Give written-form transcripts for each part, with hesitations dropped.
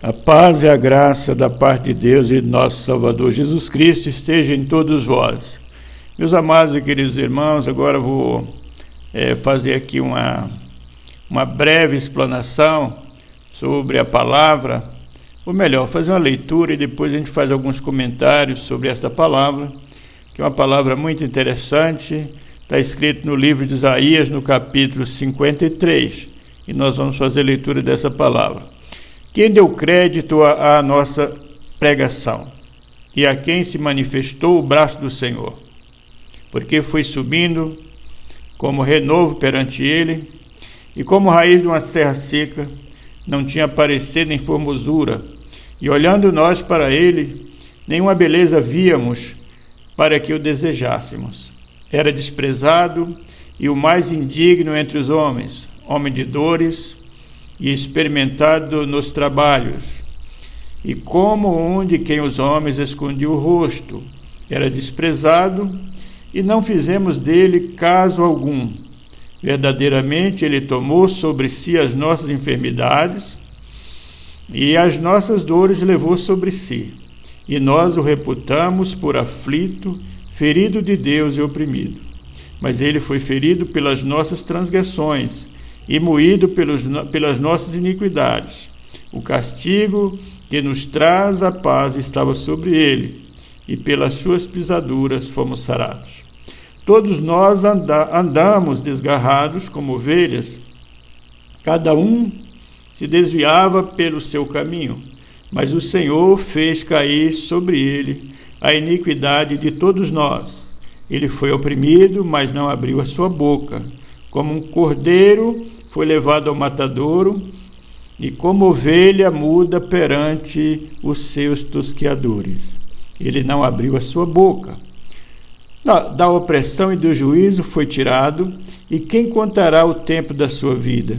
A paz e a graça da parte de Deus e de nosso Salvador Jesus Cristo esteja em todos vós. Meus amados e queridos irmãos, agora vou fazer aqui uma breve explanação sobre a palavra, ou melhor, fazer uma leitura e depois a gente faz alguns comentários sobre esta palavra, que é uma palavra muito interessante, está escrito no livro de Isaías, no capítulo 53, e nós vamos fazer a leitura dessa palavra. Quem deu crédito à nossa pregação e a quem se manifestou o braço do Senhor, porque foi subindo como renovo perante ele, e como raiz de uma terra seca, não tinha parecer nem formosura, e olhando nós para ele, nenhuma beleza víamos para que o desejássemos. Era desprezado e o mais indigno entre os homens, homem de dores e experimentado nos trabalhos, e como um de quem os homens escondiam o rosto. Era desprezado e não fizemos dele caso algum. Verdadeiramente ele tomou sobre si as nossas enfermidades e as nossas dores levou sobre si, e nós o reputamos por aflito, ferido de Deus e oprimido. Mas ele foi ferido pelas nossas transgressões e moído pelas nossas iniquidades. O castigo que nos traz a paz estava sobre ele, e pelas suas pisaduras fomos sarados. Todos nós andamos desgarrados como ovelhas, cada um se desviava pelo seu caminho, mas o Senhor fez cair sobre ele a iniquidade de todos nós. Ele foi oprimido, mas não abriu a sua boca. Como um cordeiro foi levado ao matadouro, e como ovelha muda perante os seus tosqueadores. Ele não abriu a sua boca. Da opressão e do juízo foi tirado, e quem contará o tempo da sua vida?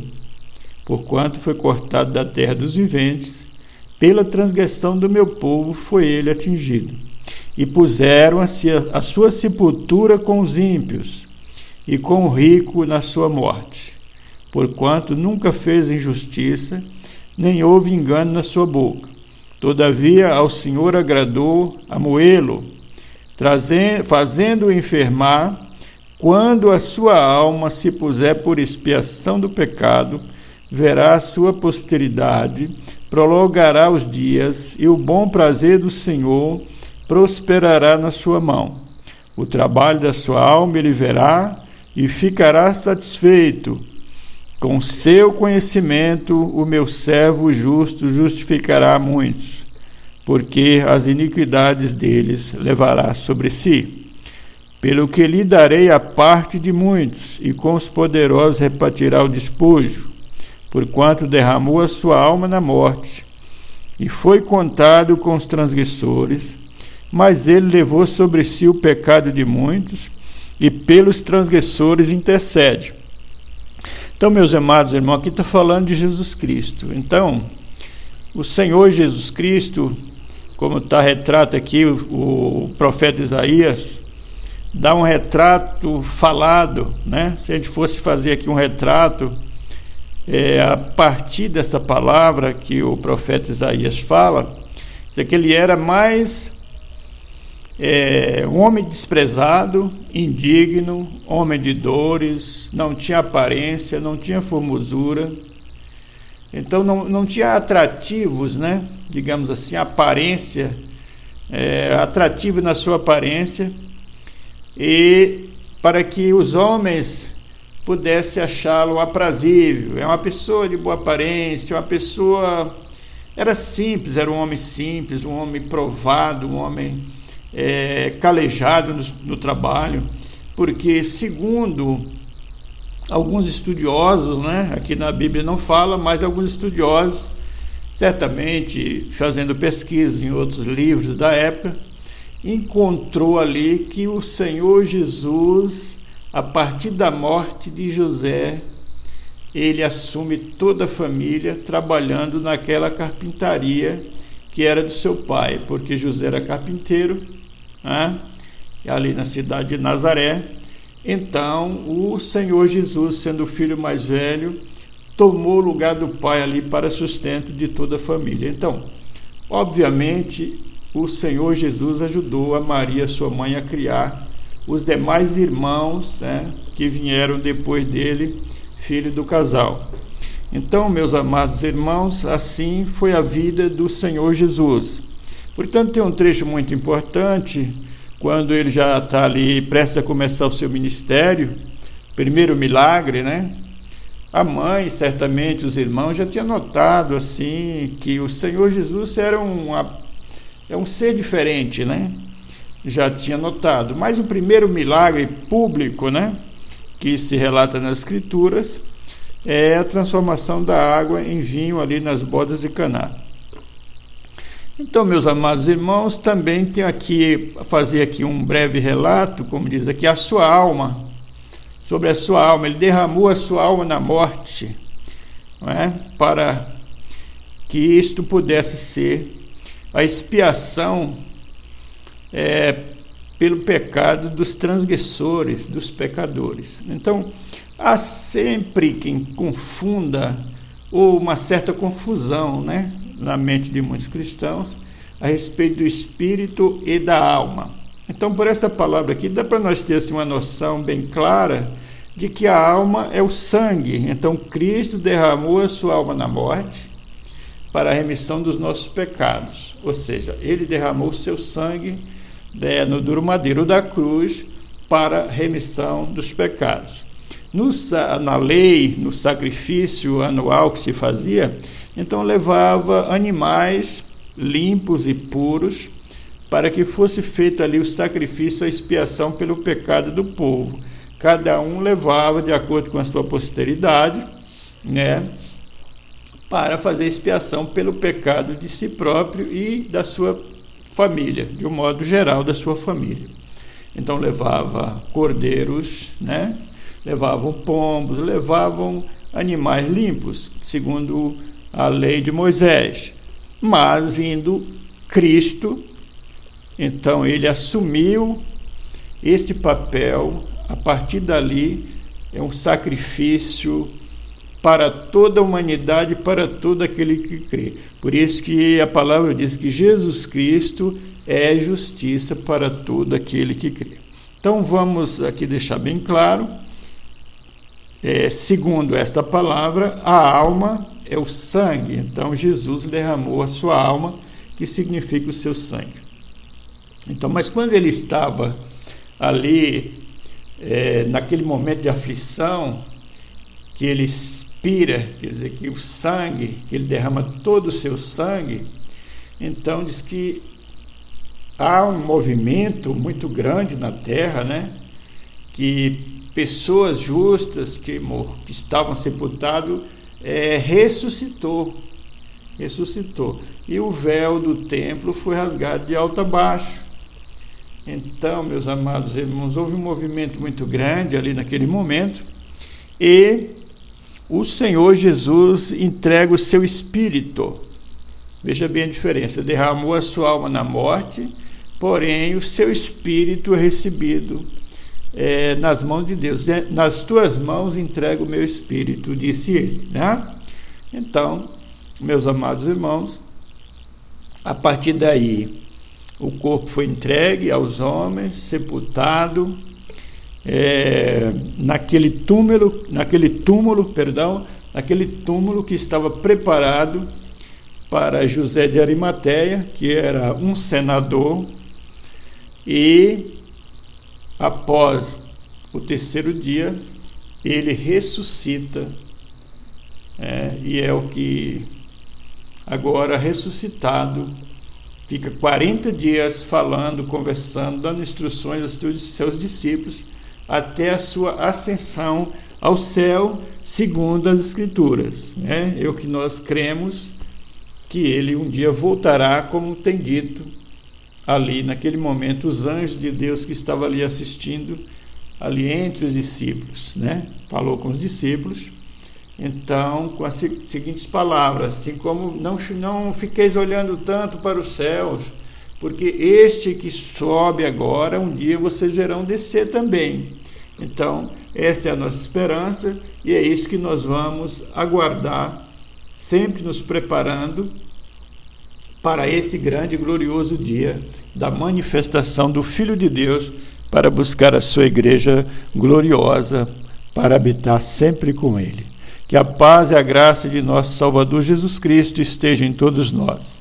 Porquanto foi cortado da terra dos viventes, pela transgressão do meu povo foi ele atingido. E puseram a sua sepultura com os ímpios, e com o rico na sua morte. Porquanto nunca fez injustiça, nem houve engano na sua boca. Todavia ao Senhor agradou a moê-lo, fazendo-o enfermar. Quando a sua alma se puser por expiação do pecado, verá a sua posteridade, prolongará os dias, e o bom prazer do Senhor prosperará na sua mão. O trabalho da sua alma ele verá, e ficará satisfeito. Com seu conhecimento, o meu servo justo justificará muitos, porque as iniquidades deles levará sobre si. Pelo que lhe darei a parte de muitos, e com os poderosos repartirá o despojo, porquanto derramou a sua alma na morte, e foi contado com os transgressores, mas ele levou sobre si o pecado de muitos, e pelos transgressores intercede. Então, meus amados irmãos, aqui está falando de Jesus Cristo. Então, o Senhor Jesus Cristo, como está retrato aqui o profeta Isaías, dá um retrato falado, né? Se a gente fosse fazer aqui um retrato, a partir dessa palavra que o profeta Isaías fala, que ele era mais um homem desprezado, indigno, homem de dores, não tinha aparência, não tinha formosura, então não tinha atrativos, né? Digamos assim, aparência, atrativo na sua aparência, e para que os homens pudessem achá-lo aprazível. É uma pessoa de boa aparência, uma pessoa... Era simples, era um homem simples, um homem provado, um homem calejado no trabalho, porque segundo alguns estudiosos, né, aqui na Bíblia não fala, mas alguns estudiosos, certamente fazendo pesquisa em outros livros da época, encontrou ali que o Senhor Jesus, a partir da morte de José, ele assume toda a família trabalhando naquela carpintaria que era do seu pai, porque José era carpinteiro, né, ali na cidade de Nazaré, Então, o Senhor Jesus, sendo o filho mais velho, tomou o lugar do pai ali para sustento de toda a família. Então, obviamente, o Senhor Jesus ajudou a Maria, sua mãe, a criar os demais irmãos, né, que vieram depois dele, filho do casal. Então, meus amados irmãos, assim foi a vida do Senhor Jesus. Portanto, tem um trecho muito importante, quando ele já está ali prestes a começar o seu ministério, primeiro milagre, né? A mãe, certamente, os irmãos já tinham notado assim que o Senhor Jesus era um ser diferente, né? Já tinha notado. Mas o primeiro milagre público, né, que se relata nas Escrituras, é a transformação da água em vinho ali nas bodas de Caná. Então, meus amados irmãos, também tenho aqui, fazer aqui um breve relato, como diz aqui, a sua alma, sobre a sua alma. Ele derramou a sua alma na morte, não é? Para que isto pudesse ser a expiação pelo pecado dos transgressores, dos pecadores. Então, há sempre quem confunda, ou uma certa confusão, né, na mente de muitos cristãos, a respeito do espírito e da alma. Então, por essa palavra aqui, dá para nós ter assim, uma noção bem clara de que a alma é o sangue. Então, Cristo derramou a sua alma na morte para a remissão dos nossos pecados. Ou seja, ele derramou o seu sangue no duro madeiro da cruz para a remissão dos pecados. Na lei, no sacrifício anual que se fazia, então levava animais limpos e puros para que fosse feito ali o sacrifício, a expiação pelo pecado do povo. Cada um levava de acordo com a sua posteridade, né, para fazer expiação pelo pecado de si próprio e da sua família, de um modo geral da sua família. Então levava cordeiros, né, levavam pombos, levavam animais limpos, segundo a lei de Moisés. Mas vindo Cristo, então ele assumiu este papel. A partir dali é um sacrifício para toda a humanidade, para todo aquele que crê. Por isso que a palavra diz que Jesus Cristo é justiça para todo aquele que crê. Então vamos aqui deixar bem claro, segundo esta palavra, a alma é o sangue. Então Jesus derramou a sua alma, que significa o seu sangue. Então, mas quando ele estava ali, naquele momento de aflição, que ele expira, quer dizer, que o sangue, que ele derrama todo o seu sangue, então diz que há um movimento muito grande na terra, né? Que pessoas justas que estavam sepultadas ressuscitou. E o véu do templo foi rasgado de alto a baixo. Então, meus amados irmãos, houve um movimento muito grande ali naquele momento, e o Senhor Jesus entrega o seu espírito. Veja bem a diferença: derramou a sua alma na morte, porém o seu espírito é recebido nas mãos de Deus. Nas tuas mãos entrego o meu espírito, disse ele, né? Então, meus amados irmãos, a partir daí o corpo foi entregue aos homens, sepultado naquele túmulo que estava preparado para José de Arimateia, que era um senador, e após o terceiro dia ele ressuscita, e é o que agora ressuscitado fica 40 dias falando, conversando, dando instruções aos seus discípulos até a sua ascensão ao céu, segundo as Escrituras. É o que nós cremos, que ele um dia voltará, como tem dito ali naquele momento os anjos de Deus que estavam ali assistindo, ali entre os discípulos, né? Falou com os discípulos, então, com as seguintes palavras: assim como não fiqueis olhando tanto para os céus, porque este que sobe agora, um dia vocês verão descer também. Então, esta é a nossa esperança e é isso que nós vamos aguardar, sempre nos preparando para esse grande e glorioso dia da manifestação do Filho de Deus para buscar a sua igreja gloriosa, para habitar sempre com Ele. Que a paz e a graça de nosso Salvador Jesus Cristo estejam em todos nós.